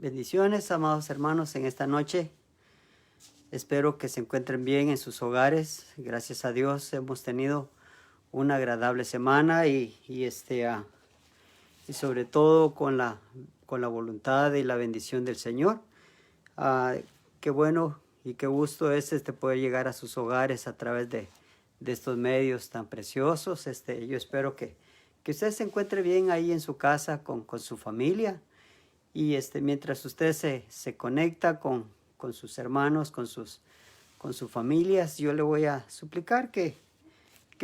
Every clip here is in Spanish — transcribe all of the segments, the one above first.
Bendiciones, amados hermanos, en esta noche. Espero que se encuentren bien en sus hogares. Gracias a Dios hemos tenido una agradable semana y sobre todo con la voluntad y la bendición del Señor. Qué bueno y qué gusto es poder llegar a sus hogares a través de estos medios tan preciosos. Yo espero que usted se encuentre bien ahí en su casa con su familia. Y mientras usted se conecta con sus hermanos, con sus familias, yo le voy a suplicar que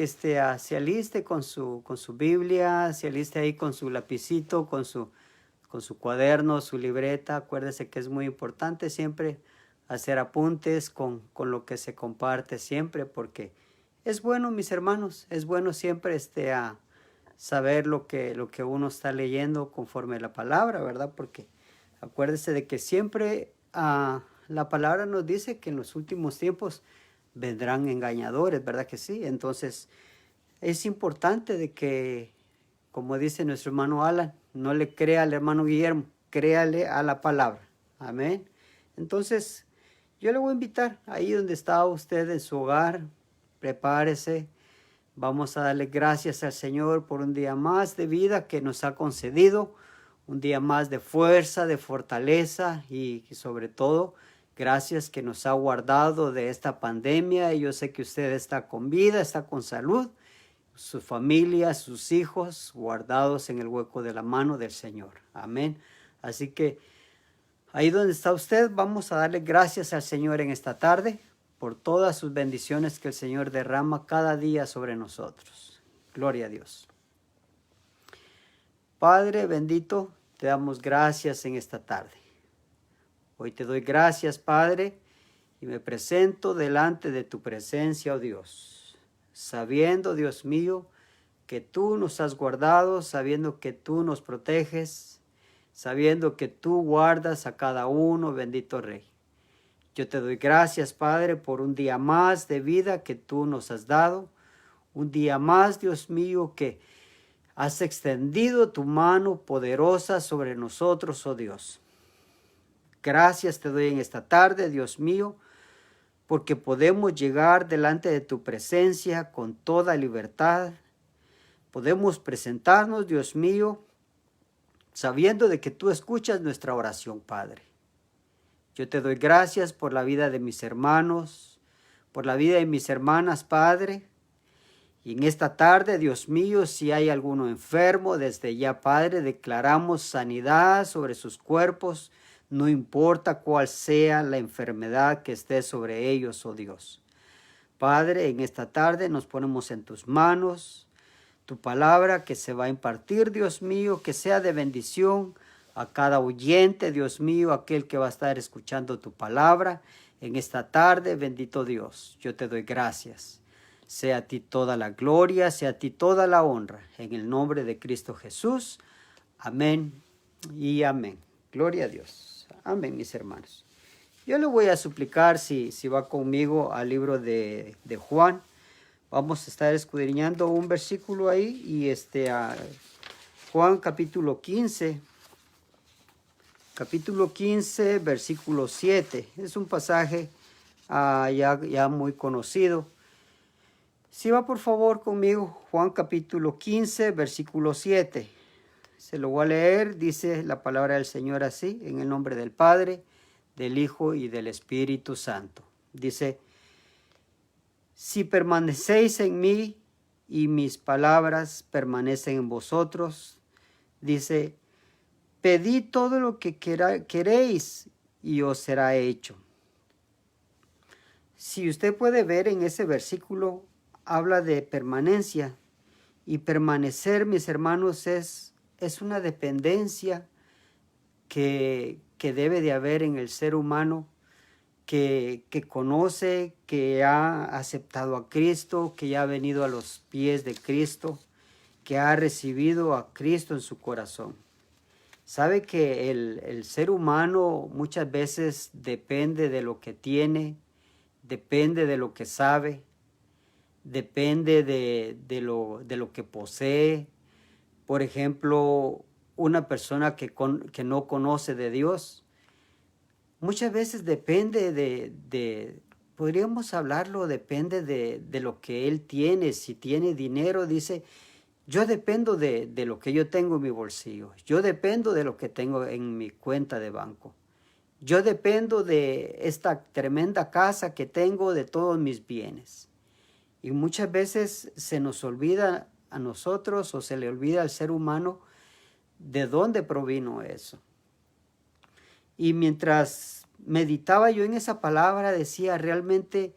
se aliste con su Biblia, se aliste ahí con su lapicito, con su cuaderno, su libreta. Acuérdese que es muy importante siempre hacer apuntes con lo que se comparte siempre, porque es bueno, mis hermanos, es bueno siempre saber lo que uno está leyendo conforme a la palabra, ¿verdad? Porque acuérdese de que siempre la palabra nos dice que en los últimos tiempos vendrán engañadores, ¿verdad que sí? Entonces es importante de que, como dice nuestro hermano Alan, no le crea al hermano Guillermo, créale a la palabra. Amén. Entonces yo le voy a invitar ahí donde está usted en su hogar, prepárese. Vamos a darle gracias al Señor por un día más de vida que nos ha concedido, un día más de fuerza, de fortaleza y sobre todo, gracias que nos ha guardado de esta pandemia. Y yo sé que usted está con vida, está con salud, su familia, sus hijos guardados en el hueco de la mano del Señor. Amén. Así que ahí donde está usted, vamos a darle gracias al Señor en esta tarde por todas sus bendiciones que el Señor derrama cada día sobre nosotros. Gloria a Dios. Padre bendito, te damos gracias en esta tarde. Hoy te doy gracias, Padre, y me presento delante de tu presencia, oh Dios, sabiendo, Dios mío, que tú nos has guardado, sabiendo que tú nos proteges, sabiendo que tú guardas a cada uno, bendito Rey. Yo te doy gracias, Padre, por un día más de vida que tú nos has dado. Un día más, Dios mío, que has extendido tu mano poderosa sobre nosotros, oh Dios. Gracias te doy en esta tarde, Dios mío, porque podemos llegar delante de tu presencia con toda libertad. Podemos presentarnos, Dios mío, sabiendo de que tú escuchas nuestra oración, Padre. Yo te doy gracias por la vida de mis hermanos, por la vida de mis hermanas, Padre. Y en esta tarde, Dios mío, si hay alguno enfermo, desde ya, Padre, declaramos sanidad sobre sus cuerpos, no importa cuál sea la enfermedad que esté sobre ellos, oh Dios. Padre, en esta tarde nos ponemos en tus manos, tu palabra que se va a impartir, Dios mío, que sea de bendición a cada oyente, Dios mío, aquel que va a estar escuchando tu palabra en esta tarde. Bendito Dios, yo te doy gracias. Sea a ti toda la gloria, sea a ti toda la honra, en el nombre de Cristo Jesús. Amén y amén. Gloria a Dios. Amén, mis hermanos. Yo le voy a suplicar si va conmigo al libro de Juan. Vamos a estar escudriñando un versículo ahí y Juan capítulo 15. Capítulo 15, versículo 7. Es un pasaje ya muy conocido. Si va por favor conmigo, Juan capítulo 15, versículo 7. Se lo voy a leer, dice la palabra del Señor así, en el nombre del Padre, del Hijo y del Espíritu Santo. Dice, si permanecéis en mí y mis palabras permanecen en vosotros, dice, pedid todo lo que queréis y os será hecho. Si usted puede ver en ese versículo, habla de permanencia, y permanecer, mis hermanos, es una dependencia que debe de haber en el ser humano que conoce, que ha aceptado a Cristo, que ya ha venido a los pies de Cristo, que ha recibido a Cristo en su corazón. Sabe que el ser humano muchas veces depende de lo que tiene, depende de lo que sabe, depende de lo que posee. Por ejemplo, una persona que no conoce de Dios, Muchas veces depende podríamos hablarlo, depende de lo que él tiene. Si tiene dinero, dice, yo dependo de lo que yo tengo en mi bolsillo. Yo dependo de lo que tengo en mi cuenta de banco. Yo dependo de esta tremenda casa que tengo, de todos mis bienes. Y muchas veces se nos olvida a nosotros o se le olvida al ser humano de dónde provino eso. Y mientras meditaba yo en esa palabra, decía realmente,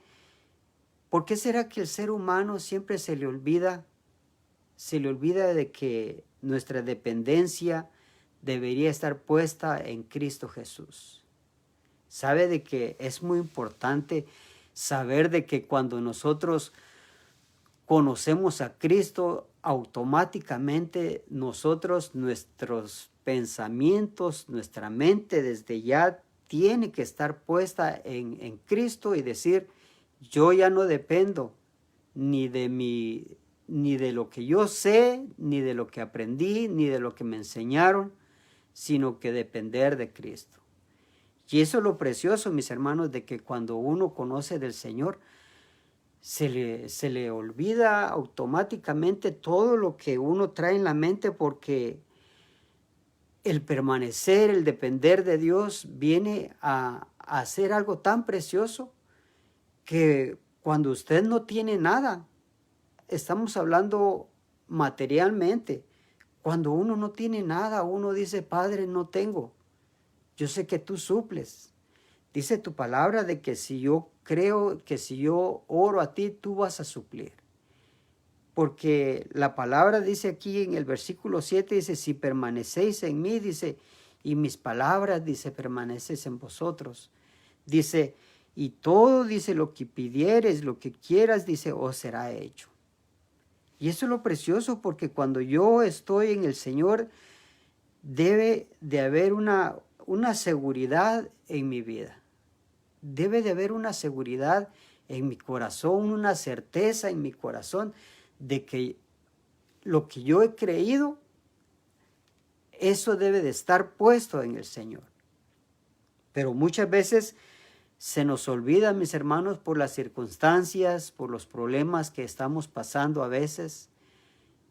¿por qué será que el ser humano siempre se le olvida de que nuestra dependencia debería estar puesta en Cristo Jesús? Sabe de que es muy importante saber de que cuando nosotros conocemos a Cristo, automáticamente nosotros, nuestros pensamientos, nuestra mente desde ya tiene que estar puesta en Cristo y decir, yo ya no dependo ni de lo que yo sé, ni de lo que aprendí, ni de lo que me enseñaron, sino que depender de Cristo. Y eso es lo precioso, mis hermanos, de que cuando uno conoce del Señor, se le olvida automáticamente todo lo que uno trae en la mente, porque el permanecer, el depender de Dios viene a hacer algo tan precioso que cuando usted no tiene nada, estamos hablando materialmente, cuando uno no tiene nada, uno dice, Padre, no tengo, yo sé que tú suples. Dice tu palabra de que si yo creo, que si yo oro a ti, tú vas a suplir. Porque la palabra dice aquí en el versículo 7, dice, si permanecéis en mí, dice, y mis palabras, dice, permanecéis en vosotros. Dice, y todo, dice, lo que pidieres, lo que quieras, dice, os será hecho. Y eso es lo precioso, porque cuando yo estoy en el Señor, debe de haber una seguridad en mi vida. Debe de haber una seguridad en mi corazón, una certeza en mi corazón de que lo que yo he creído, eso debe de estar puesto en el Señor. Pero muchas veces se nos olvida, mis hermanos, por las circunstancias, por los problemas que estamos pasando a veces.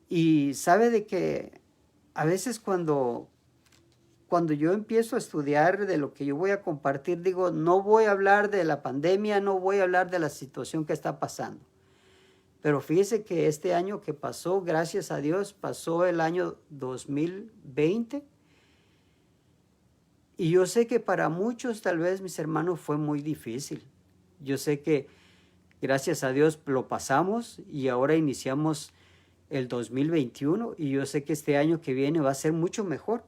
Y sabe de que a veces cuando yo empiezo a estudiar de lo que yo voy a compartir, digo, no voy a hablar de la pandemia, no voy a hablar de la situación que está pasando. Pero fíjese que este año que pasó, gracias a Dios, pasó el año 2020. Y yo sé que para muchos, tal vez, mis hermanos, fue muy difícil. Yo sé que gracias a Dios lo pasamos y ahora iniciamos el 2021. Y yo sé que este año que viene va a ser mucho mejor.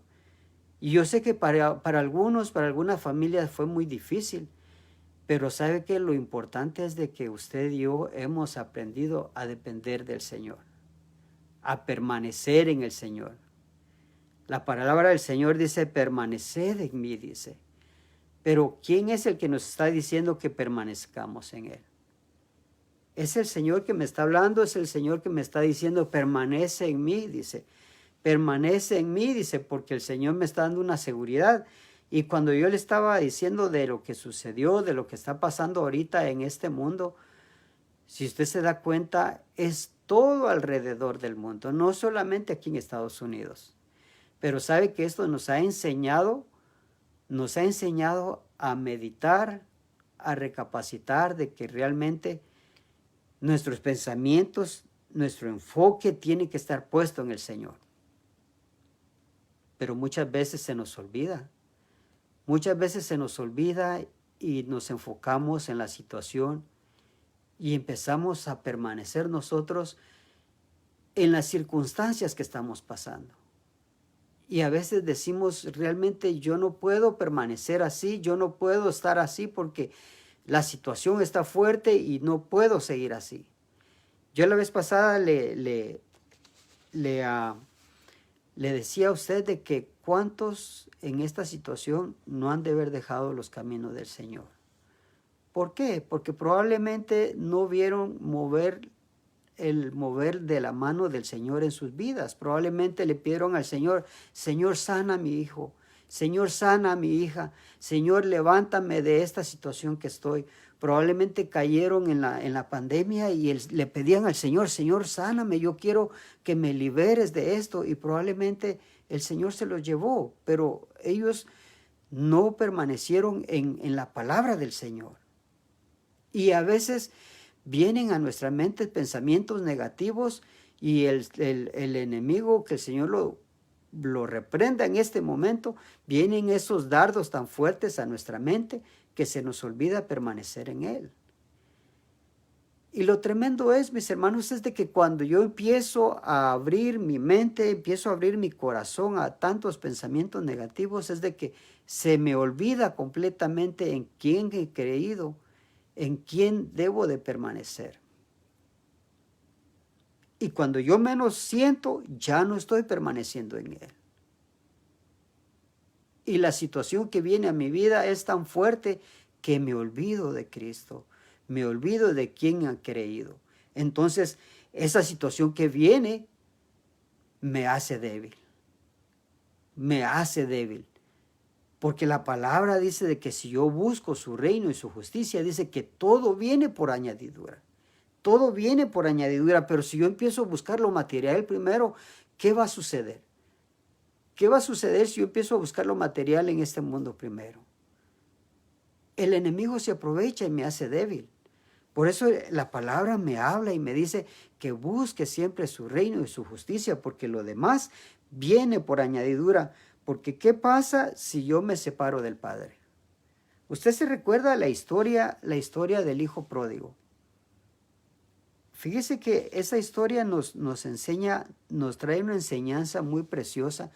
Y yo sé que para algunos, para algunas familias fue muy difícil, pero sabe que lo importante es de que usted y yo hemos aprendido a depender del Señor, a permanecer en el Señor. La palabra del Señor dice, permaneced en mí, dice. Pero ¿quién es el que nos está diciendo que permanezcamos en Él? Es el Señor que me está hablando, es el Señor que me está diciendo, permanece en mí, dice. Permanece en mí, dice, porque el Señor me está dando una seguridad. Y cuando yo le estaba diciendo de lo que sucedió, de lo que está pasando ahorita en este mundo, si usted se da cuenta, es todo alrededor del mundo, no solamente aquí en Estados Unidos. Pero sabe que esto nos ha enseñado a meditar, a recapacitar de que realmente nuestros pensamientos, nuestro enfoque tiene que estar puesto en el Señor. Pero muchas veces se nos olvida. Muchas veces se nos olvida y nos enfocamos en la situación y empezamos a permanecer nosotros en las circunstancias que estamos pasando. Y a veces decimos, realmente yo no puedo permanecer así, yo no puedo estar así porque la situación está fuerte y no puedo seguir así. Yo la vez pasada le decía a usted de que cuántos en esta situación no han de haber dejado los caminos del Señor. ¿Por qué? Porque probablemente no vieron el mover de la mano del Señor en sus vidas. Probablemente le pidieron al Señor, Señor, sana a mi hijo. Señor, sana a mi hija. Señor, levántame de esta situación que estoy. Probablemente cayeron en la pandemia y le pedían al Señor, Señor, sáname, yo quiero que me liberes de esto. Y probablemente el Señor se los llevó, pero ellos no permanecieron en la palabra del Señor. Y a veces vienen a nuestra mente pensamientos negativos y el enemigo, que el Señor lo reprenda en este momento, vienen esos dardos tan fuertes a nuestra mente que se nos olvida permanecer en Él. Y lo tremendo es, mis hermanos, es de que cuando yo empiezo a abrir mi mente, empiezo a abrir mi corazón a tantos pensamientos negativos, es de que se me olvida completamente en quién he creído, en quién debo de permanecer. Y cuando yo menos siento, ya no estoy permaneciendo en Él. Y la situación que viene a mi vida es tan fuerte que me olvido de Cristo, me olvido de quién ha creído. Entonces, esa situación que viene me hace débil, me hace débil. Porque la palabra dice de que si yo busco su reino y su justicia, dice que todo viene por añadidura. Todo viene por añadidura, pero si yo empiezo a buscar lo material primero, ¿qué va a suceder? ¿Qué va a suceder si yo empiezo a buscar lo material en este mundo primero? El enemigo se aprovecha y me hace débil. Por eso la palabra me habla y me dice que busque siempre su reino y su justicia, porque lo demás viene por añadidura. Porque ¿qué pasa si yo me separo del Padre? Usted se recuerda la historia del hijo pródigo. Fíjese que esa historia nos enseña, nos trae una enseñanza muy preciosa,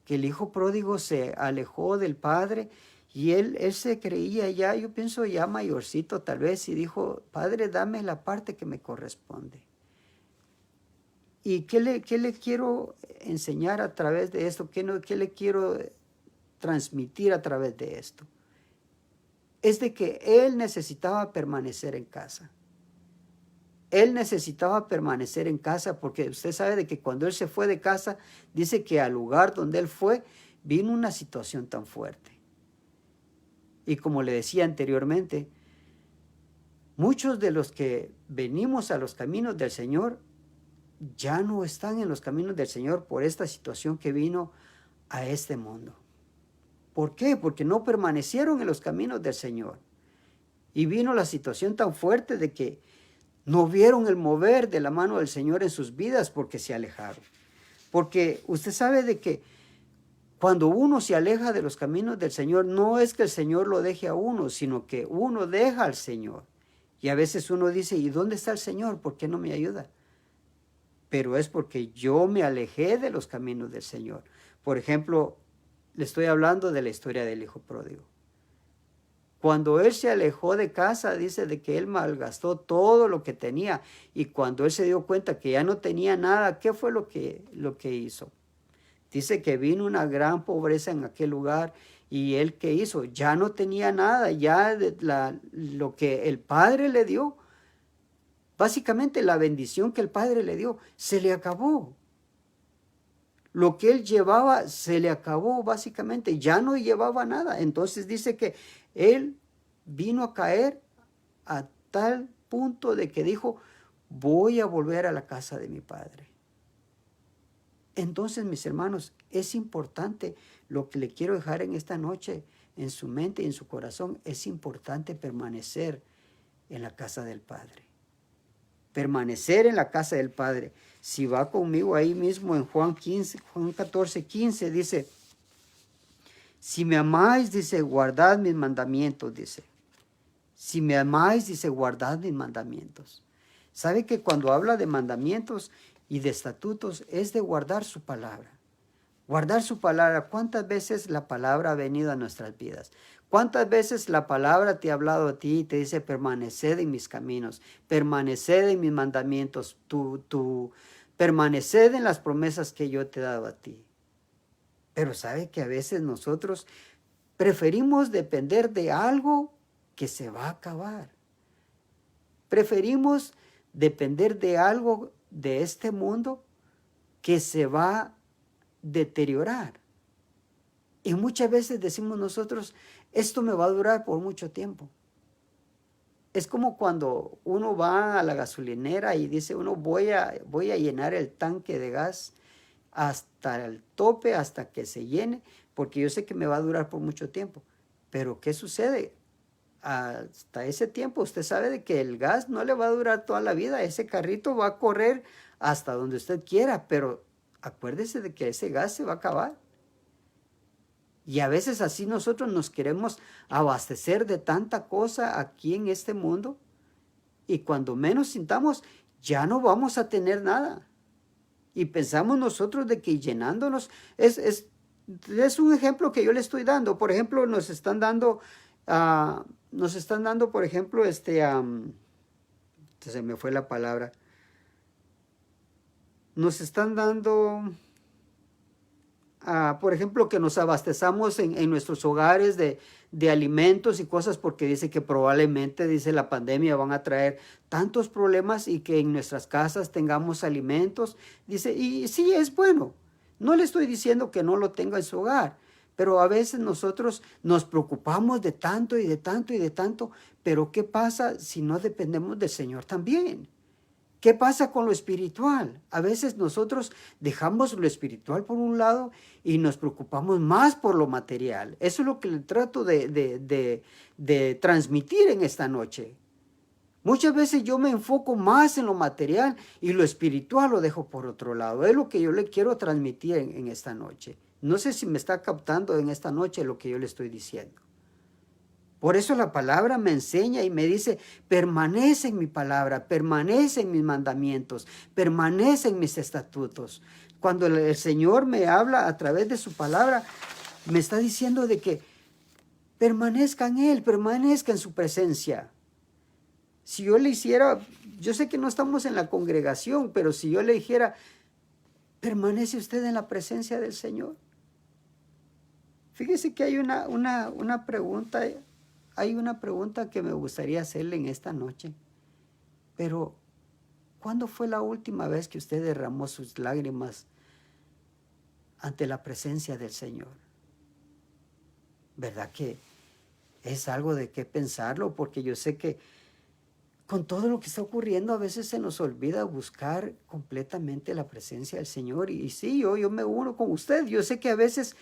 que el hijo pródigo se alejó del padre y él se creía ya, yo pienso ya mayorcito tal vez, y dijo, Padre, dame la parte que me corresponde. ¿Y qué le quiero enseñar a través de esto? ¿Qué le quiero transmitir a través de esto? Es de que él necesitaba permanecer en casa. Él necesitaba permanecer en casa porque usted sabe de que cuando él se fue de casa, dice que al lugar donde él fue, vino una situación tan fuerte. Y como le decía anteriormente, muchos de los que venimos a los caminos del Señor ya no están en los caminos del Señor por esta situación que vino a este mundo. ¿Por qué? Porque no permanecieron en los caminos del Señor. Y vino la situación tan fuerte de que no vieron el mover de la mano del Señor en sus vidas porque se alejaron. Porque usted sabe de que cuando uno se aleja de los caminos del Señor, no es que el Señor lo deje a uno, sino que uno deja al Señor. Y a veces uno dice, ¿y dónde está el Señor? ¿Por qué no me ayuda? Pero es porque yo me alejé de los caminos del Señor. Por ejemplo, le estoy hablando de la historia del hijo pródigo. Cuando él se alejó de casa, dice de que él malgastó todo lo que tenía. Y cuando él se dio cuenta que ya no tenía nada, ¿qué fue lo que hizo? Dice que vino una gran pobreza en aquel lugar. ¿Y él qué hizo? Ya no tenía nada. Ya lo que el Padre le dio, básicamente la bendición que el Padre le dio, se le acabó. Lo que él llevaba se le acabó básicamente, ya no llevaba nada. Entonces dice que él vino a caer a tal punto de que dijo, voy a volver a la casa de mi padre. Entonces, mis hermanos, es importante lo que le quiero dejar en esta noche, en su mente y en su corazón, es importante permanecer en la casa del Padre. Permanecer en la casa del Padre. Si va conmigo ahí mismo en Juan 14, 15, dice, si me amáis, dice, guardad mis mandamientos, dice. Si me amáis, dice, guardad mis mandamientos. ¿Sabe que cuando habla de mandamientos y de estatutos es de guardar su palabra? Guardar su palabra. ¿Cuántas veces la palabra ha venido a nuestras vidas? ¿Cuántas veces la palabra te ha hablado a ti y te dice, permaneced en mis caminos, permaneced en mis mandamientos, permaneced en las promesas que yo te he dado a ti? Pero sabe que a veces nosotros preferimos depender de algo que se va a acabar. Preferimos depender de algo de este mundo que se va a deteriorar. Y muchas veces decimos nosotros, esto me va a durar por mucho tiempo. Es como cuando uno va a la gasolinera y dice uno voy a llenar el tanque de gas hasta el tope, hasta que se llene, porque yo sé que me va a durar por mucho tiempo. Pero ¿qué sucede? Hasta ese tiempo usted sabe de que el gas no le va a durar toda la vida. Ese carrito va a correr hasta donde usted quiera, pero acuérdese de que ese gas se va a acabar. Y a veces así nosotros nos queremos abastecer de tanta cosa aquí en este mundo y cuando menos sintamos ya no vamos a tener nada. Y pensamos nosotros de que llenándonos es un ejemplo que yo le estoy dando. Por ejemplo, nos están dando, por ejemplo, se me fue la palabra. Nos están dando, por ejemplo, que nos abastezamos en nuestros hogares de alimentos y cosas, porque dice que probablemente, dice la pandemia, van a traer tantos problemas y que en nuestras casas tengamos alimentos. Dice, y sí, es bueno. No le estoy diciendo que no lo tenga en su hogar, pero a veces nosotros nos preocupamos de tanto y de tanto y de tanto, pero ¿qué pasa si no dependemos del Señor también? ¿Qué pasa con lo espiritual? A veces nosotros dejamos lo espiritual por un lado y nos preocupamos más por lo material. Eso es lo que le trato de transmitir en esta noche. Muchas veces yo me enfoco más en lo material y lo espiritual lo dejo por otro lado. Es lo que yo le quiero transmitir en esta noche. No sé si me está captando en esta noche lo que yo le estoy diciendo. Por eso la palabra me enseña y me dice, permanece en mi palabra, permanece en mis mandamientos, permanece en mis estatutos. Cuando el Señor me habla a través de su palabra, me está diciendo de que permanezca en Él, permanezca en su presencia. Si yo le hiciera, yo sé que no estamos en la congregación, pero si yo le dijera, ¿permanece usted en la presencia del Señor? Fíjese que hay una pregunta. Hay una pregunta que me gustaría hacerle en esta noche, pero ¿cuándo fue la última vez que usted derramó sus lágrimas ante la presencia del Señor? ¿Verdad que es algo de qué pensarlo? Porque yo sé que con todo lo que está ocurriendo a veces se nos olvida buscar completamente la presencia del Señor. Y sí, yo me uno con usted. Yo sé que a veces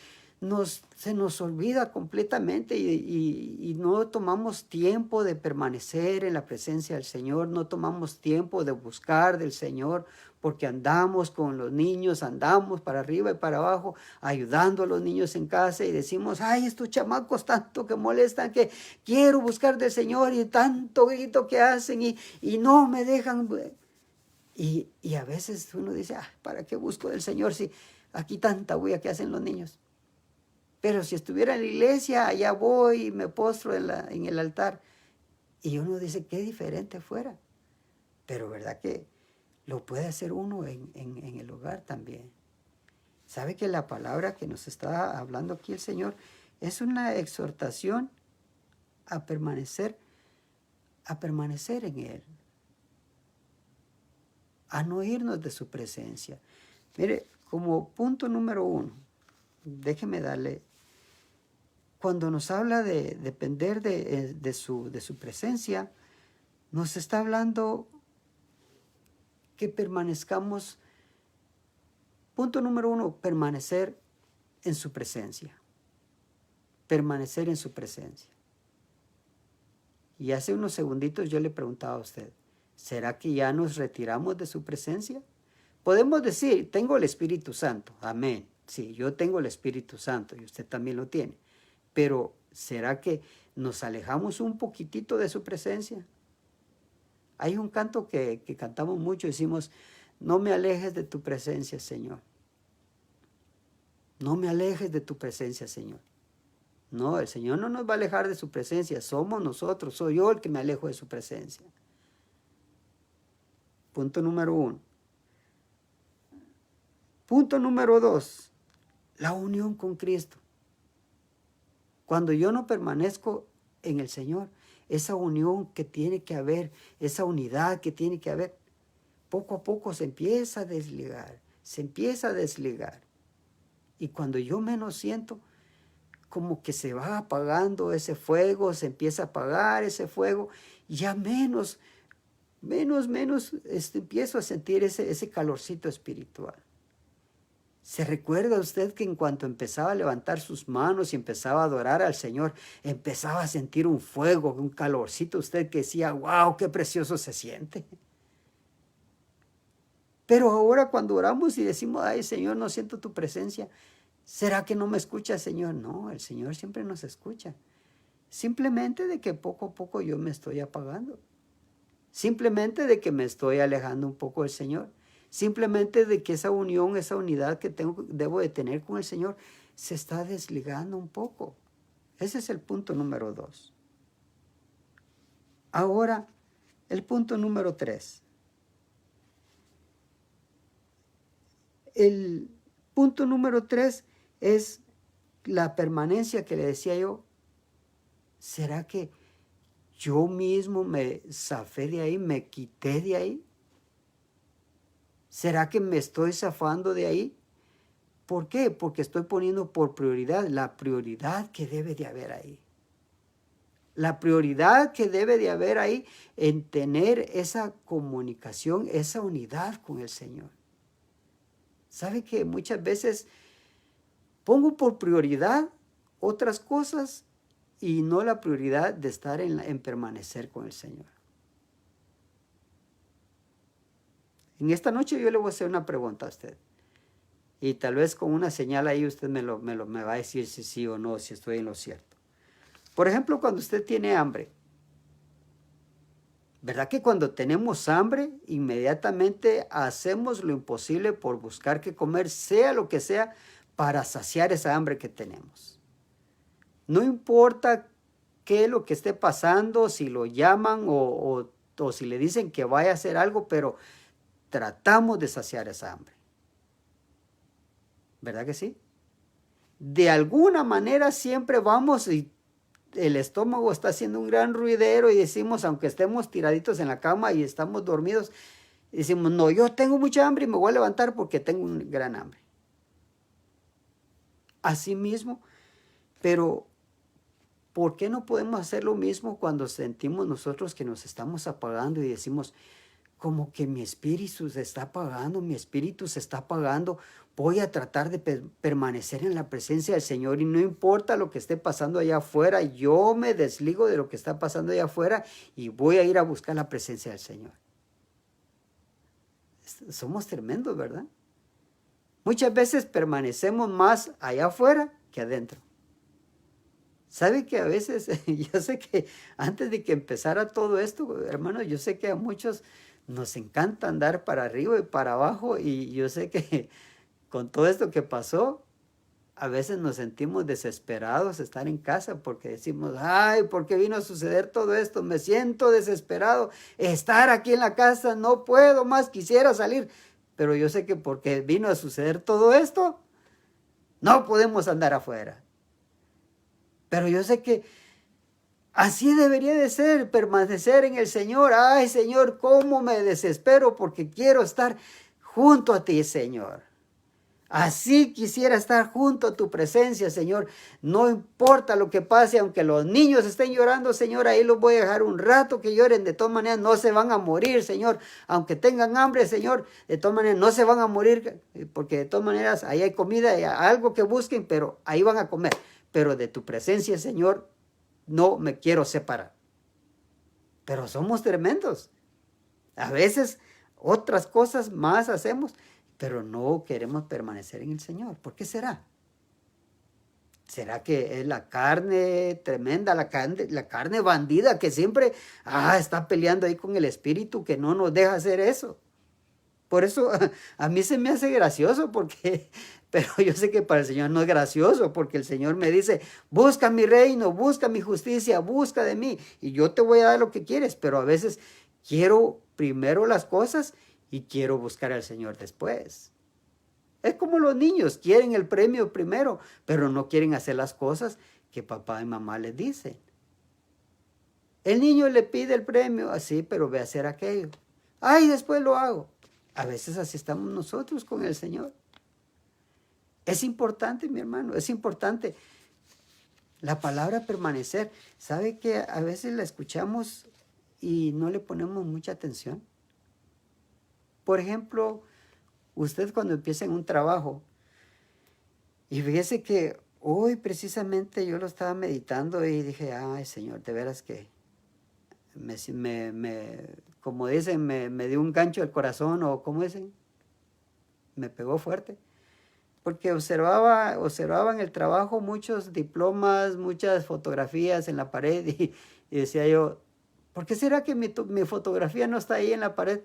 se nos olvida completamente y no tomamos tiempo de permanecer en la presencia del Señor, no tomamos tiempo de buscar del Señor, porque andamos con los niños, andamos para arriba y para abajo, ayudando a los niños en casa y decimos, ay, estos chamacos tanto que molestan, que quiero buscar del Señor y tanto grito que hacen y no me dejan. Y a veces uno dice, ¿para qué busco del Señor si aquí tanta bulla que hacen los niños? Pero si estuviera en la iglesia, allá voy y me postro en el altar. Y uno dice, qué diferente fuera. Pero verdad que lo puede hacer uno en el hogar también. ¿Sabe que la palabra que nos está hablando aquí el Señor es una exhortación a permanecer en Él? A no irnos de su presencia. Mire, como punto número 1, déjeme darle. Cuando nos habla de depender de su presencia, nos está hablando que permanezcamos. Punto número 1, permanecer en su presencia. Permanecer en su presencia. Y hace unos segunditos yo le preguntaba a usted, ¿será que ya nos retiramos de su presencia? Podemos decir, tengo el Espíritu Santo. Amén. Sí, yo tengo el Espíritu Santo y usted también lo tiene. Pero ¿será que nos alejamos un poquitito de su presencia? Hay un canto que cantamos mucho, decimos, no me alejes de tu presencia, Señor. No me alejes de tu presencia, Señor. No, el Señor no nos va a alejar de su presencia, somos nosotros, soy yo el que me alejo de su presencia. Punto número 1. Punto número 2, la unión con Cristo. Cuando yo no permanezco en el Señor, esa unión que tiene que haber, esa unidad que tiene que haber, poco a poco se empieza a desligar, se empieza a desligar. Y cuando yo menos siento, como que se va apagando ese fuego, se empieza a apagar ese fuego, y ya menos, empiezo a sentir ese calorcito espiritual. ¿Se recuerda usted que en cuanto empezaba a levantar sus manos y empezaba a adorar al Señor, empezaba a sentir un fuego, un calorcito? Usted que decía, wow, qué precioso se siente. Pero ahora cuando oramos y decimos, ay Señor, no siento tu presencia, ¿será que no me escucha, Señor? No, el Señor siempre nos escucha. Simplemente de que poco a poco yo me estoy apagando. Simplemente de que me estoy alejando un poco del Señor. Simplemente de que esa unión, esa unidad que debo de tener con el Señor se está desligando un poco. Ese es el punto número 2. Ahora, el punto número 3. El punto número 3 es la permanencia que le decía yo. ¿Será que yo mismo me zafé de ahí, me quité de ahí? ¿Será que me estoy zafando de ahí? ¿Por qué? Porque estoy poniendo por prioridad la prioridad que debe de haber ahí. La prioridad que debe de haber ahí en tener esa comunicación, esa unidad con el Señor. ¿Sabe que muchas veces pongo por prioridad otras cosas y no la prioridad de estar en permanecer con el Señor? En esta noche yo le voy a hacer una pregunta a usted. Y tal vez con una señal ahí usted me va a decir si sí o no, si estoy en lo cierto. Por ejemplo, cuando usted tiene hambre. ¿Verdad que cuando tenemos hambre, inmediatamente hacemos lo imposible por buscar qué comer, sea lo que sea, para saciar esa hambre que tenemos? No importa qué es lo que esté pasando, si lo llaman o si le dicen que vaya a hacer algo, pero tratamos de saciar esa hambre. ¿Verdad que sí? De alguna manera siempre vamos y el estómago está haciendo un gran ruidero y decimos, aunque estemos tiraditos en la cama y estamos dormidos, decimos, no, yo tengo mucha hambre y me voy a levantar porque tengo un gran hambre. Así mismo, pero ¿por qué no podemos hacer lo mismo cuando sentimos nosotros que nos estamos apagando y decimos, como que mi espíritu se está apagando, voy a tratar de permanecer en la presencia del Señor y no importa lo que esté pasando allá afuera, yo me desligo de lo que está pasando allá afuera y voy a ir a buscar la presencia del Señor? Somos tremendos, ¿verdad? Muchas veces permanecemos más allá afuera que adentro. ¿Sabe que a veces, yo sé que antes de que empezara todo esto, hermano, yo sé que a muchos nos encanta andar para arriba y para abajo, y yo sé que con todo esto que pasó, a veces nos sentimos desesperados de estar en casa porque decimos, ay, ¿por qué vino a suceder todo esto? Me siento desesperado, estar aquí en la casa, no puedo más, quisiera salir. Pero yo sé que porque vino a suceder todo esto, no podemos andar afuera. Pero yo sé que así debería de ser, permanecer en el Señor. Ay, Señor, cómo me desespero porque quiero estar junto a ti, Señor. Así quisiera estar junto a tu presencia, Señor. No importa lo que pase, aunque los niños estén llorando, Señor, ahí los voy a dejar un rato que lloren. De todas maneras, no se van a morir, Señor. Aunque tengan hambre, Señor, de todas maneras, no se van a morir, porque de todas maneras, ahí hay comida, hay algo que busquen, pero ahí van a comer. Pero de tu presencia, Señor, no me quiero separar. Pero somos tremendos. A veces otras cosas más hacemos, pero no queremos permanecer en el Señor. ¿Por qué será? ¿Será que es la carne tremenda, la carne bandida que siempre está peleando ahí con el espíritu que no nos deja hacer eso? Por eso a mí se me hace gracioso pero yo sé que para el Señor no es gracioso, porque el Señor me dice, busca mi reino, busca mi justicia, busca de mí, y yo te voy a dar lo que quieres, pero a veces quiero primero las cosas y quiero buscar al Señor después. Es como los niños, quieren el premio primero, pero no quieren hacer las cosas que papá y mamá les dicen. El niño le pide el premio, así, pero ve a hacer aquello. Ay, después lo hago. A veces así estamos nosotros con el Señor. Es importante, mi hermano, es importante La palabra permanecer, ¿sabe que a veces la escuchamos y no le ponemos mucha atención? Por ejemplo, usted cuando empieza en un trabajo, y fíjese que hoy precisamente yo lo estaba meditando y dije, ay Señor, de veras que como dicen, me dio un gancho al corazón, o como dicen, me pegó fuerte. Porque observaba en el trabajo muchos diplomas, muchas fotografías en la pared y decía yo, ¿por qué será que mi fotografía no está ahí en la pared?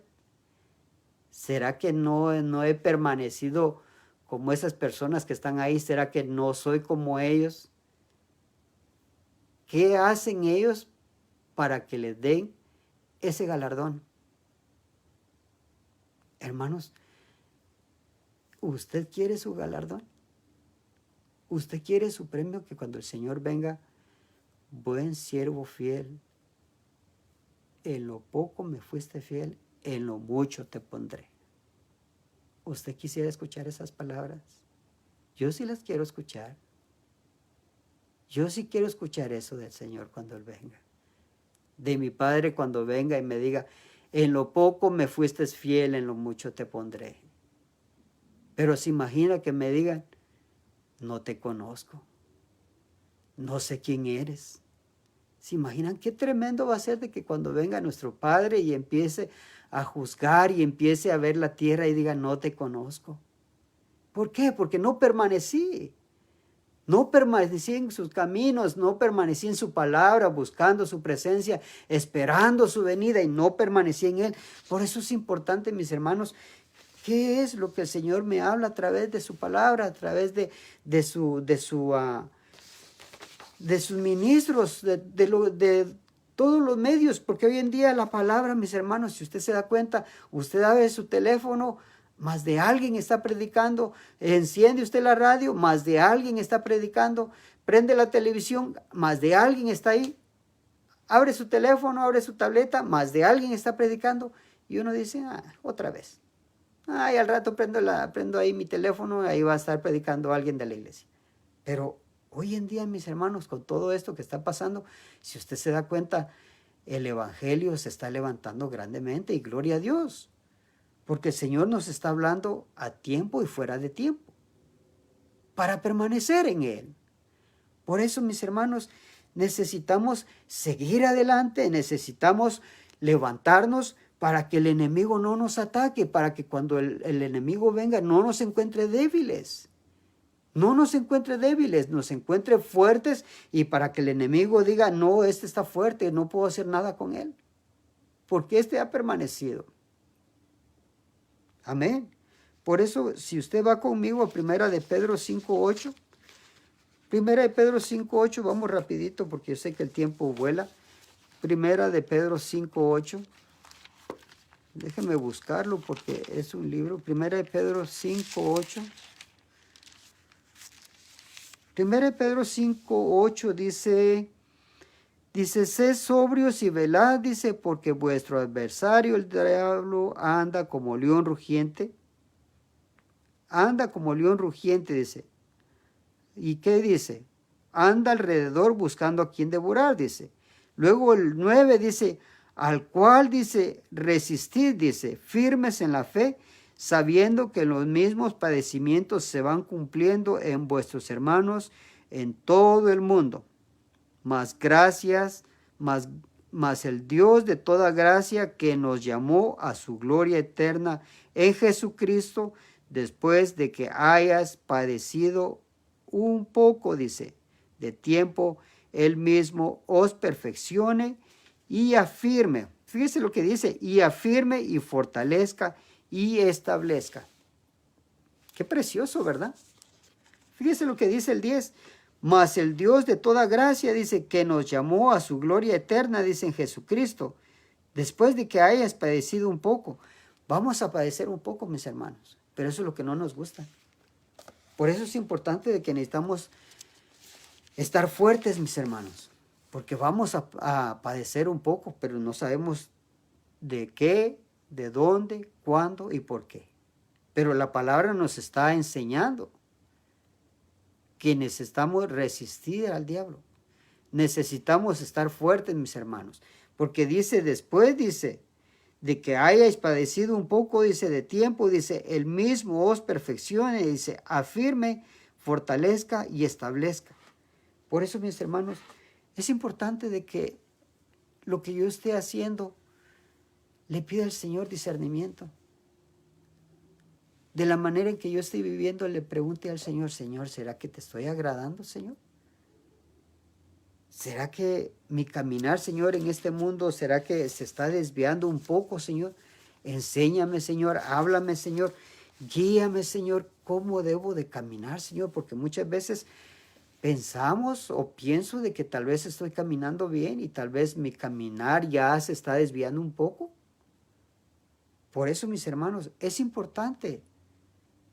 ¿Será que no he permanecido como esas personas que están ahí? ¿Será que no soy como ellos? ¿Qué hacen ellos para que les den ese galardón? Hermanos, ¿usted quiere su galardón? ¿Usted quiere su premio, que cuando el Señor venga, buen siervo fiel, en lo poco me fuiste fiel, en lo mucho te pondré? ¿Usted quisiera escuchar esas palabras? Yo sí las quiero escuchar. Yo sí quiero escuchar eso del Señor cuando Él venga. De mi Padre cuando venga y me diga, en lo poco me fuiste fiel, en lo mucho te pondré. Pero se imagina que me digan, no te conozco, no sé quién eres. ¿Se imaginan qué tremendo va a ser de que cuando venga nuestro Padre y empiece a juzgar y empiece a ver la tierra y diga, no te conozco? ¿Por qué? Porque no permanecí. No permanecí en sus caminos, no permanecí en su palabra, buscando su presencia, esperando su venida, y no permanecí en Él. Por eso es importante, mis hermanos, ¿qué es lo que el Señor me habla a través de su palabra, a través de sus ministros, de todos los medios? Porque hoy en día la palabra, mis hermanos, si usted se da cuenta, usted abre su teléfono, más de alguien está predicando, enciende usted la radio, más de alguien está predicando, prende la televisión, más de alguien está ahí, abre su teléfono, abre su tableta, más de alguien está predicando, y uno dice, otra vez. Y al rato prendo ahí mi teléfono, ahí va a estar predicando alguien de la iglesia. Pero hoy en día, mis hermanos, con todo esto que está pasando, si usted se da cuenta, el evangelio se está levantando grandemente, y gloria a Dios, porque el Señor nos está hablando a tiempo y fuera de tiempo, para permanecer en Él. Por eso, mis hermanos, necesitamos seguir adelante, necesitamos levantarnos para que el enemigo no nos ataque, para que cuando el enemigo venga no nos encuentre débiles. No nos encuentre débiles, nos encuentre fuertes, y para que el enemigo diga, no, este está fuerte, no puedo hacer nada con él, porque este ha permanecido. Amén. Por eso, si usted va conmigo a Primera de Pedro 5:8, Primera de Pedro 5:8, vamos rapidito porque yo sé que el tiempo vuela. Primera de Pedro 5:8. Déjeme buscarlo porque es un libro. Primera de Pedro 5:8. Primera de Pedro 5:8 dice, sed sobrios y velad, dice, porque vuestro adversario, el diablo, anda como león rugiente. Anda como león rugiente, dice. ¿Y qué dice? Anda alrededor buscando a quien devorar, dice. Luego el 9 dice, al cual dice, resistid, dice, firmes en la fe, sabiendo que los mismos padecimientos se van cumpliendo en vuestros hermanos en todo el mundo. Mas gracias, mas el Dios de toda gracia, que nos llamó a su gloria eterna en Jesucristo, después de que hayas padecido un poco, dice, de tiempo, Él mismo os perfeccione y afirme. Fíjese lo que dice, y afirme y fortalezca y establezca. Qué precioso, ¿verdad? Fíjese lo que dice el 10. Mas el Dios de toda gracia, dice, que nos llamó a su gloria eterna, dice, en Jesucristo, después de que hayas padecido un poco. Vamos a padecer un poco, mis hermanos, pero eso es lo que no nos gusta. Por eso es importante de que necesitamos estar fuertes, mis hermanos, porque vamos a padecer un poco, pero no sabemos de qué, de dónde, cuándo y por qué. Pero la palabra nos está enseñando que necesitamos resistir al diablo. Necesitamos estar fuertes, mis hermanos, porque dice después, dice, de que hayáis padecido un poco, dice, de tiempo, dice, el mismo os perfeccione, dice, afirme, fortalezca y establezca. Por eso, mis hermanos, es importante de que lo que yo esté haciendo, le pida al Señor discernimiento. De la manera en que yo estoy viviendo, le pregunte al Señor, Señor, ¿será que te estoy agradando, Señor? ¿Será que mi caminar, Señor, en este mundo, será que se está desviando un poco, Señor? Enséñame, Señor, háblame, Señor, guíame, Señor, cómo debo de caminar, Señor, porque muchas veces pensamos o pienso de que tal vez estoy caminando bien y tal vez mi caminar ya se está desviando un poco. Por eso, mis hermanos, es importante.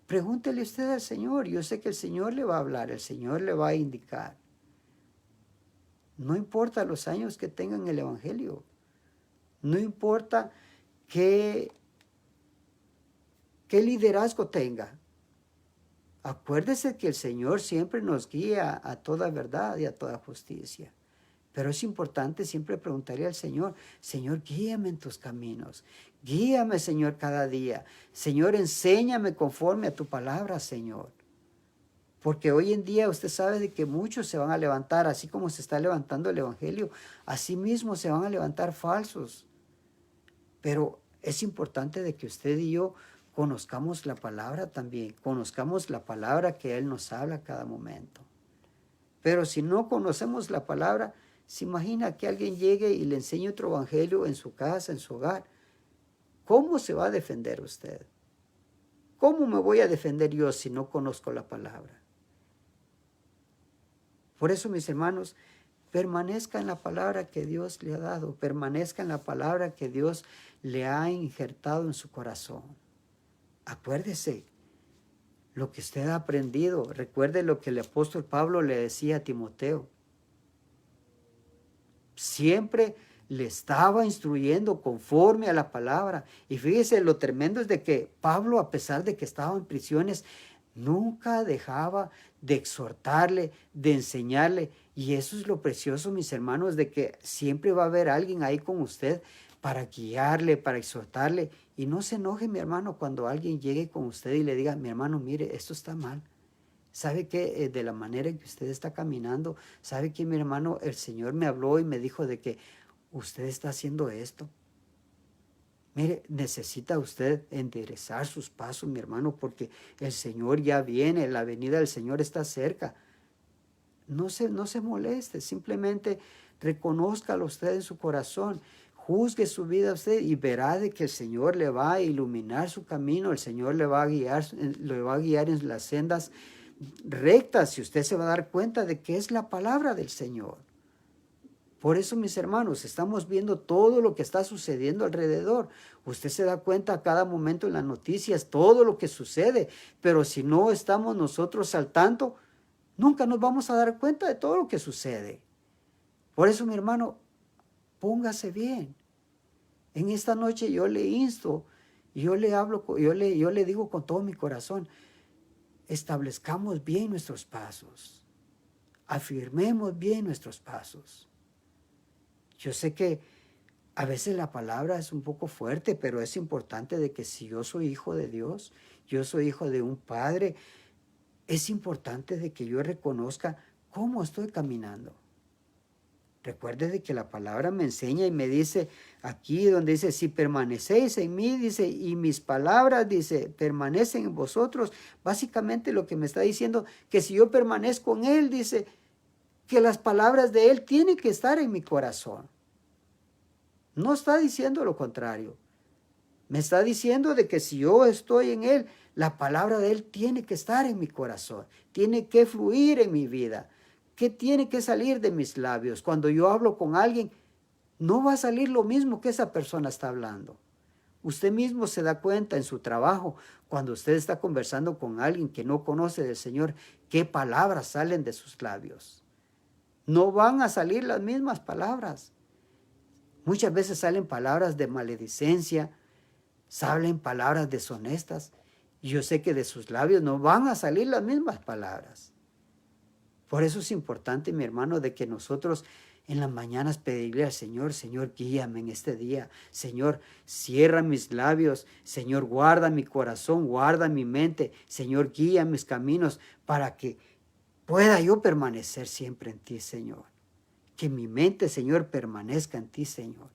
Pregúntele usted al Señor. Yo sé que el Señor le va a hablar, el Señor le va a indicar. No importa los años que tenga en el Evangelio. No importa qué liderazgo tenga. Acuérdese que el Señor siempre nos guía a toda verdad y a toda justicia. Pero es importante siempre preguntarle al Señor, Señor, guíame en tus caminos. Guíame, Señor, cada día. Señor, enséñame conforme a tu palabra, Señor. Porque hoy en día usted sabe de que muchos se van a levantar, así como se está levantando el Evangelio, así mismo se van a levantar falsos. Pero es importante de que usted y yo conozcamos la palabra también, conozcamos la palabra que Él nos habla a cada momento. Pero si no conocemos la palabra, se imagina que alguien llegue y le enseñe otro evangelio en su casa, en su hogar. ¿Cómo se va a defender usted? ¿Cómo me voy a defender yo si no conozco la palabra? Por eso, mis hermanos, permanezca en la palabra que Dios le ha dado, permanezca en la palabra que Dios le ha injertado en su corazón. Acuérdese lo que usted ha aprendido. Recuerde lo que el apóstol Pablo le decía a Timoteo. Siempre le estaba instruyendo conforme a la palabra. Y fíjese, lo tremendo es de que Pablo, a pesar de que estaba en prisiones, nunca dejaba de exhortarle, de enseñarle. Y eso es lo precioso, mis hermanos, de que siempre va a haber alguien ahí con usted para guiarle, para exhortarle. Y no se enoje, mi hermano, cuando alguien llegue con usted y le diga, mi hermano, mire, esto está mal. ¿Sabe que de la manera en que usted está caminando, sabe que mi hermano, el Señor me habló y me dijo de que usted está haciendo esto? Mire, necesita usted enderezar sus pasos, mi hermano, porque el Señor ya viene, la venida del Señor está cerca. No se moleste, simplemente reconózcalo usted en su corazón. Juzgue su vida usted y verá de que el Señor le va a iluminar su camino, el Señor le va a guiar en las sendas rectas y usted se va a dar cuenta de que es la palabra del Señor. Por eso, mis hermanos, estamos viendo todo lo que está sucediendo alrededor. Usted se da cuenta a cada momento en las noticias, todo lo que sucede, pero si no estamos nosotros al tanto, nunca nos vamos a dar cuenta de todo lo que sucede. Por eso, mi hermano, póngase bien. En esta noche yo le insto, yo le hablo, yo le digo con todo mi corazón, establezcamos bien nuestros pasos, afirmemos bien nuestros pasos. Yo sé que a veces la palabra es un poco fuerte, pero es importante de que si yo soy hijo de Dios, yo soy hijo de un Padre, es importante de que yo reconozca cómo estoy caminando. Recuerde de que la palabra me enseña y me dice aquí donde dice, si permanecéis en mí, dice, y mis palabras, dice, permanecen en vosotros. Básicamente lo que me está diciendo, que si yo permanezco en Él, dice, que las palabras de Él tienen que estar en mi corazón. No está diciendo lo contrario. Me está diciendo de que si yo estoy en Él, la palabra de Él tiene que estar en mi corazón, tiene que fluir en mi vida. ¿Qué tiene que salir de mis labios? Cuando yo hablo con alguien, no va a salir lo mismo que esa persona está hablando. Usted mismo se da cuenta en su trabajo, cuando usted está conversando con alguien que no conoce del Señor, qué palabras salen de sus labios. No van a salir las mismas palabras. Muchas veces salen palabras de maledicencia, salen palabras deshonestas. Y yo sé que de sus labios no van a salir las mismas palabras. Por eso es importante, mi hermano, de que nosotros en las mañanas pedirle al Señor, Señor, guíame en este día. Señor, cierra mis labios. Señor, guarda mi corazón, guarda mi mente. Señor, guía mis caminos para que pueda yo permanecer siempre en ti, Señor. Que mi mente, Señor, permanezca en ti, Señor.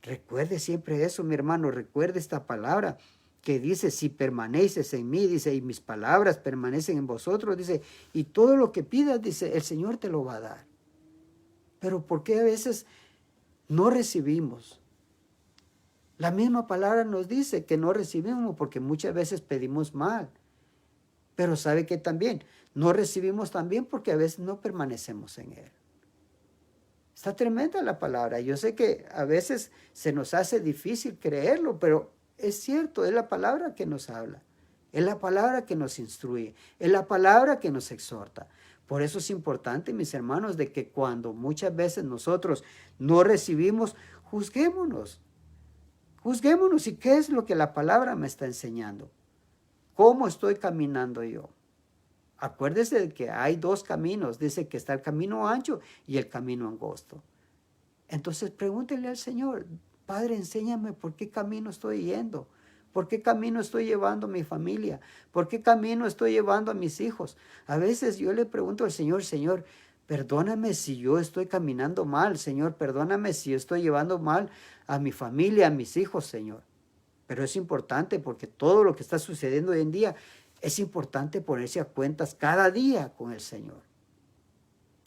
Recuerde siempre eso, mi hermano. Recuerde esta palabra que dice, si permaneces en mí, dice, y mis palabras permanecen en vosotros, dice, y todo lo que pidas, dice, el Señor te lo va a dar. Pero ¿por qué a veces no recibimos? La misma palabra nos dice que no recibimos porque muchas veces pedimos mal. Pero sabe que también no recibimos también porque a veces no permanecemos en Él. Está tremenda la palabra. Yo sé que a veces se nos hace difícil creerlo, pero es cierto, es la palabra que nos habla. Es la palabra que nos instruye. Es la palabra que nos exhorta. Por eso es importante, mis hermanos, de que cuando muchas veces nosotros no recibimos, juzguémonos. Juzguémonos y qué es lo que la palabra me está enseñando. ¿Cómo estoy caminando yo? Acuérdese de que hay dos caminos. Dice que está el camino ancho y el camino angosto. Entonces pregúntele al Señor, Padre, enséñame por qué camino estoy yendo. ¿Por qué camino estoy llevando a mi familia? ¿Por qué camino estoy llevando a mis hijos? A veces yo le pregunto al Señor, Señor, perdóname si yo estoy caminando mal. Señor, perdóname si yo estoy llevando mal a mi familia, a mis hijos, Señor. Pero es importante porque todo lo que está sucediendo hoy en día es importante ponerse a cuentas cada día con el Señor.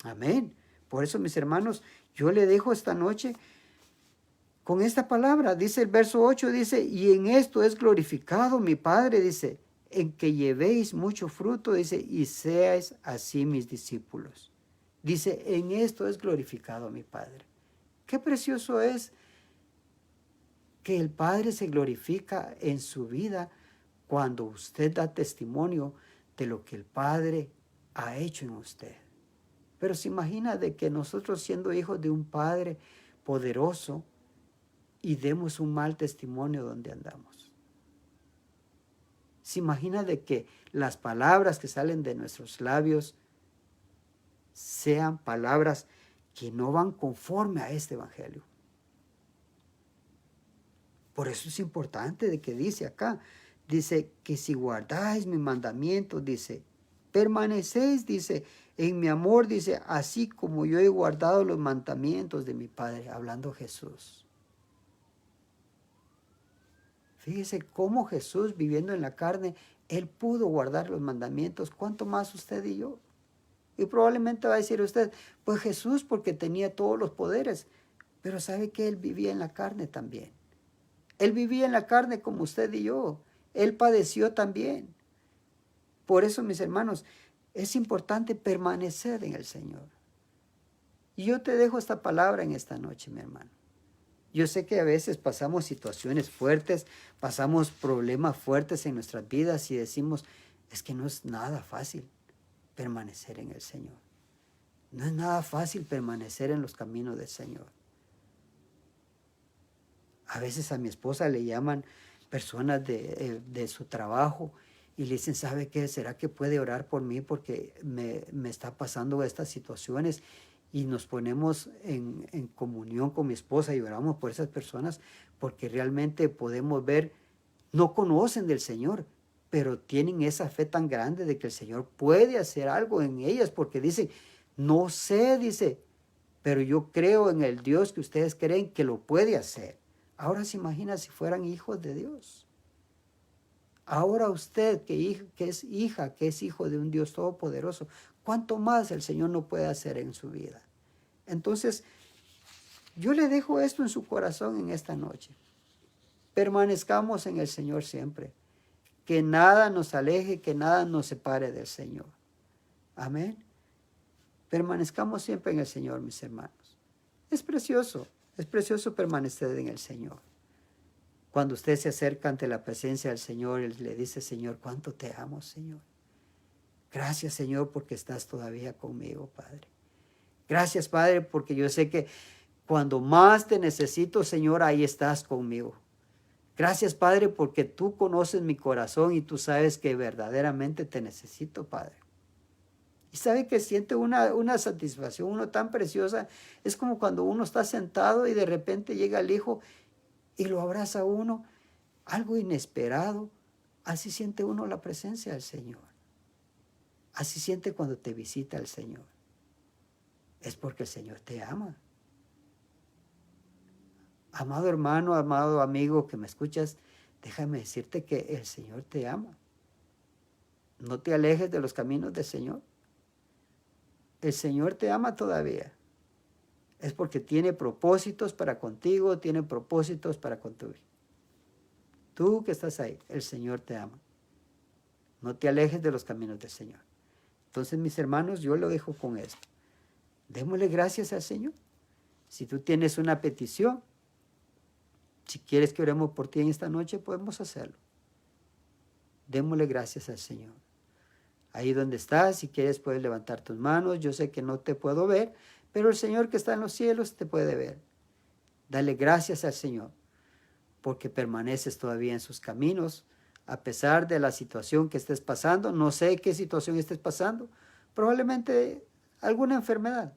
Amén. Por eso, mis hermanos, yo le dejo esta noche con esta palabra. Dice el verso 8, dice, y en esto es glorificado mi Padre, dice, en que llevéis mucho fruto, dice, y seáis así mis discípulos. Dice, en esto es glorificado mi Padre. Qué precioso es que el Padre se glorifica en su vida cuando usted da testimonio de lo que el Padre ha hecho en usted. Pero se imagina de que nosotros siendo hijos de un Padre poderoso y demos un mal testimonio donde andamos. Se imagina de que las palabras que salen de nuestros labios sean palabras que no van conforme a este evangelio. Por eso es importante de que dice acá, dice que si guardáis mis mandamientos, dice, permanecéis, dice, en mi amor, dice, así como yo he guardado los mandamientos de mi Padre, hablando Jesús. Fíjese cómo Jesús, viviendo en la carne, Él pudo guardar los mandamientos, ¿cuánto más usted y yo? Y probablemente va a decir usted, pues Jesús porque tenía todos los poderes, pero sabe que Él vivía en la carne también. Él vivía en la carne como usted y yo. Él padeció también. Por eso, mis hermanos, es importante permanecer en el Señor. Y yo te dejo esta palabra en esta noche, mi hermano. Yo sé que a veces pasamos situaciones fuertes, pasamos problemas fuertes en nuestras vidas y decimos, es que no es nada fácil permanecer en el Señor. No es nada fácil permanecer en los caminos del Señor. A veces a mi esposa le llaman personas de su trabajo y le dicen, ¿sabe qué? ¿Será que puede orar por mí porque me está pasando estas situaciones? Y nos ponemos en comunión con mi esposa y oramos por esas personas porque realmente podemos ver, no conocen del Señor, pero tienen esa fe tan grande de que el Señor puede hacer algo en ellas porque dicen, no sé, dice, pero yo creo en el Dios que ustedes creen que lo puede hacer. Ahora se imagina si fueran hijos de Dios. Ahora usted que es hija, que es hijo de un Dios todopoderoso, ¿cuánto más el Señor no puede hacer en su vida? Entonces, yo le dejo esto en su corazón en esta noche. Permanezcamos en el Señor siempre. Que nada nos aleje, que nada nos separe del Señor. Amén. Permanezcamos siempre en el Señor, mis hermanos. Es precioso permanecer en el Señor. Cuando usted se acerca ante la presencia del Señor, Él le dice, Señor, ¿cuánto te amo, Señor? Gracias, Señor, porque estás todavía conmigo, Padre. Gracias, Padre, porque yo sé que cuando más te necesito, Señor, ahí estás conmigo. Gracias, Padre, porque tú conoces mi corazón y tú sabes que verdaderamente te necesito, Padre. Y sabe que siente una satisfacción, uno tan preciosa. Es como cuando uno está sentado y de repente llega el hijo y lo abraza a uno, algo inesperado. Así siente uno la presencia del Señor. Así siente cuando te visita el Señor. Es porque el Señor te ama. Amado hermano, amado amigo que me escuchas, déjame decirte que el Señor te ama. No te alejes de los caminos del Señor. El Señor te ama todavía. Es porque tiene propósitos para contigo, tiene propósitos para con tu vida. Tú que estás ahí, el Señor te ama. No te alejes de los caminos del Señor. Entonces, mis hermanos, yo lo dejo con esto. Démosle gracias al Señor. Si tú tienes una petición, si quieres que oremos por ti en esta noche, podemos hacerlo. Démosle gracias al Señor. Ahí donde estás, si quieres puedes levantar tus manos. Yo sé que no te puedo ver, pero el Señor que está en los cielos te puede ver. Dale gracias al Señor, porque permaneces todavía en sus caminos, a pesar de la situación que estés pasando. No sé qué situación estés pasando. Probablemente alguna enfermedad,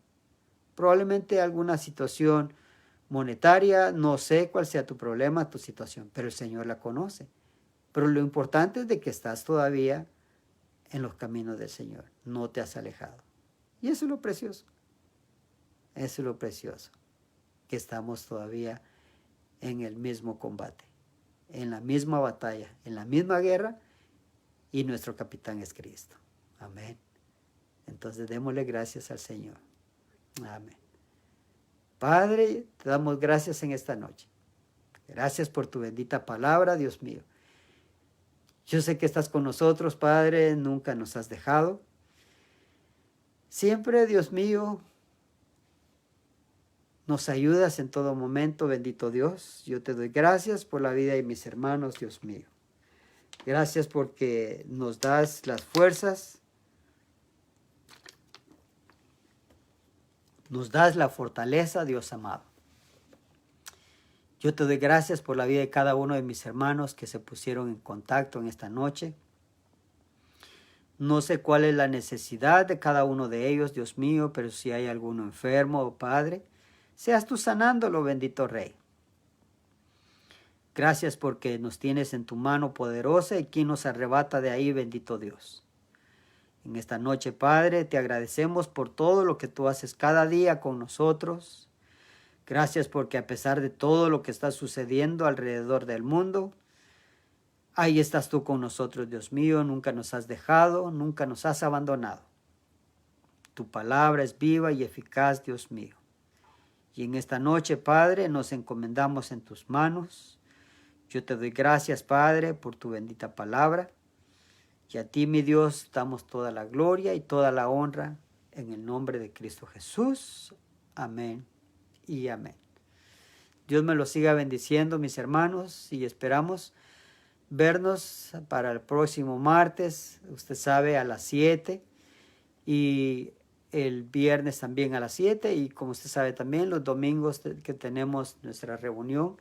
probablemente alguna situación monetaria. No sé cuál sea tu problema, tu situación, pero el Señor la conoce. Pero lo importante es de que estás todavía en los caminos del Señor. No te has alejado. Y eso es lo precioso. Eso es lo precioso. Que estamos todavía en el mismo combate, en la misma batalla, en la misma guerra, y nuestro capitán es Cristo. Amén. Entonces démosle gracias al Señor. Amén. Padre, te damos gracias en esta noche. Gracias por tu bendita palabra, Dios mío. Yo sé que estás con nosotros, Padre, nunca nos has dejado. Siempre, Dios mío, nos ayudas en todo momento, bendito Dios. Yo te doy gracias por la vida de mis hermanos, Dios mío. Gracias porque nos das las fuerzas, nos das la fortaleza, Dios amado. Yo te doy gracias por la vida de cada uno de mis hermanos que se pusieron en contacto en esta noche. No sé cuál es la necesidad de cada uno de ellos, Dios mío, pero si hay alguno enfermo, oh Padre, seas tú sanándolo, bendito Rey. Gracias porque nos tienes en tu mano poderosa y quien nos arrebata de ahí, bendito Dios. En esta noche, Padre, te agradecemos por todo lo que tú haces cada día con nosotros. Gracias porque a pesar de todo lo que está sucediendo alrededor del mundo, ahí estás tú con nosotros, Dios mío. Nunca nos has dejado, nunca nos has abandonado. Tu palabra es viva y eficaz, Dios mío. Y en esta noche, Padre, nos encomendamos en tus manos. Yo te doy gracias, Padre, por tu bendita palabra. Y a ti, mi Dios, damos toda la gloria y toda la honra en el nombre de Cristo Jesús. Amén y amén. Dios me los siga bendiciendo, mis hermanos, y esperamos vernos para el próximo martes, usted sabe, a las 7, y el viernes también a las 7, y como usted sabe también, los domingos que tenemos nuestra reunión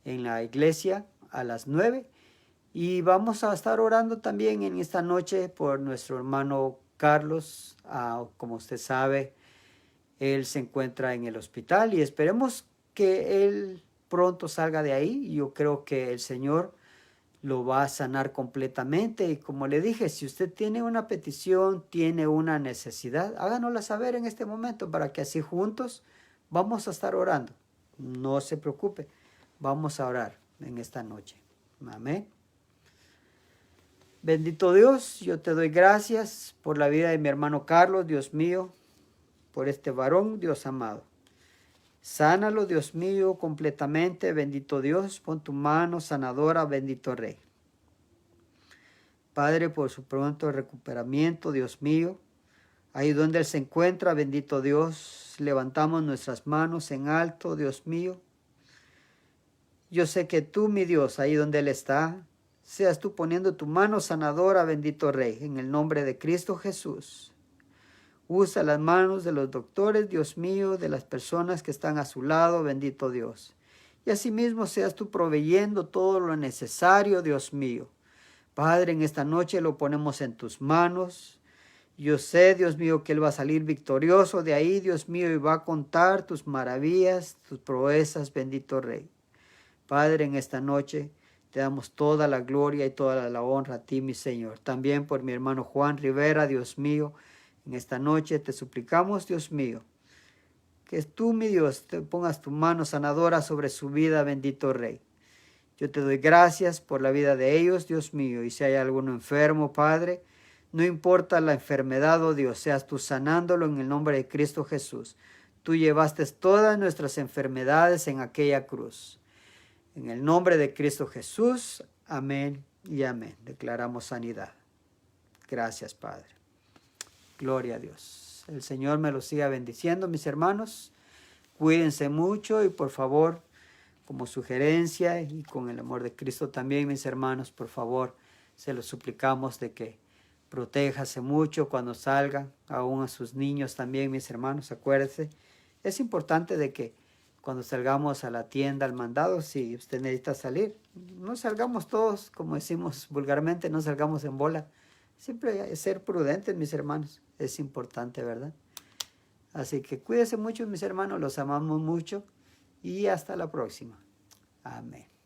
en la iglesia a las 9, y vamos a estar orando también en esta noche por nuestro hermano Carlos. Como usted sabe, él se encuentra en el hospital y esperemos que él pronto salga de ahí. Yo creo que el Señor lo va a sanar completamente. Y como le dije, si usted tiene una petición, tiene una necesidad, háganosla saber en este momento para que así juntos vamos a estar orando. No se preocupe, vamos a orar en esta noche. Amén. Bendito Dios, yo te doy gracias por la vida de mi hermano Carlos, Dios mío, por este varón, Dios amado. Sánalo, Dios mío, completamente, bendito Dios, pon tu mano sanadora, bendito Rey. Padre, por su pronto recuperamiento, Dios mío, ahí donde Él se encuentra, bendito Dios, levantamos nuestras manos en alto, Dios mío. Yo sé que tú, mi Dios, ahí donde Él está, seas tú poniendo tu mano sanadora, bendito Rey, en el nombre de Cristo Jesús. Usa las manos de los doctores, Dios mío, de las personas que están a su lado, bendito Dios. Y asimismo seas tú proveyendo todo lo necesario, Dios mío. Padre, en esta noche lo ponemos en tus manos. Yo sé, Dios mío, que él va a salir victorioso de ahí, Dios mío, y va a contar tus maravillas, tus proezas, bendito Rey. Padre, en esta noche te damos toda la gloria y toda la honra a ti, mi Señor. También por mi hermano Juan Rivera, Dios mío, en esta noche te suplicamos, Dios mío, que tú, mi Dios, te pongas tu mano sanadora sobre su vida, bendito Rey. Yo te doy gracias por la vida de ellos, Dios mío, y si hay alguno enfermo, Padre, no importa la enfermedad, oh Dios, seas tú sanándolo en el nombre de Cristo Jesús. Tú llevaste todas nuestras enfermedades en aquella cruz. En el nombre de Cristo Jesús, amén y amén. Declaramos sanidad. Gracias, Padre. Gloria a Dios. El Señor me los siga bendiciendo, mis hermanos. Cuídense mucho y por favor, como sugerencia y con el amor de Cristo también, mis hermanos, por favor, se los suplicamos de que protéjase mucho cuando salgan, aún a sus niños también, mis hermanos, acuérdense. Es importante de que cuando salgamos a la tienda, al mandado, si usted necesita salir, no salgamos todos, como decimos vulgarmente, no salgamos en bola. Siempre ser prudentes, mis hermanos, es importante, ¿verdad? Así que cuídense mucho, mis hermanos, los amamos mucho y hasta la próxima. Amén.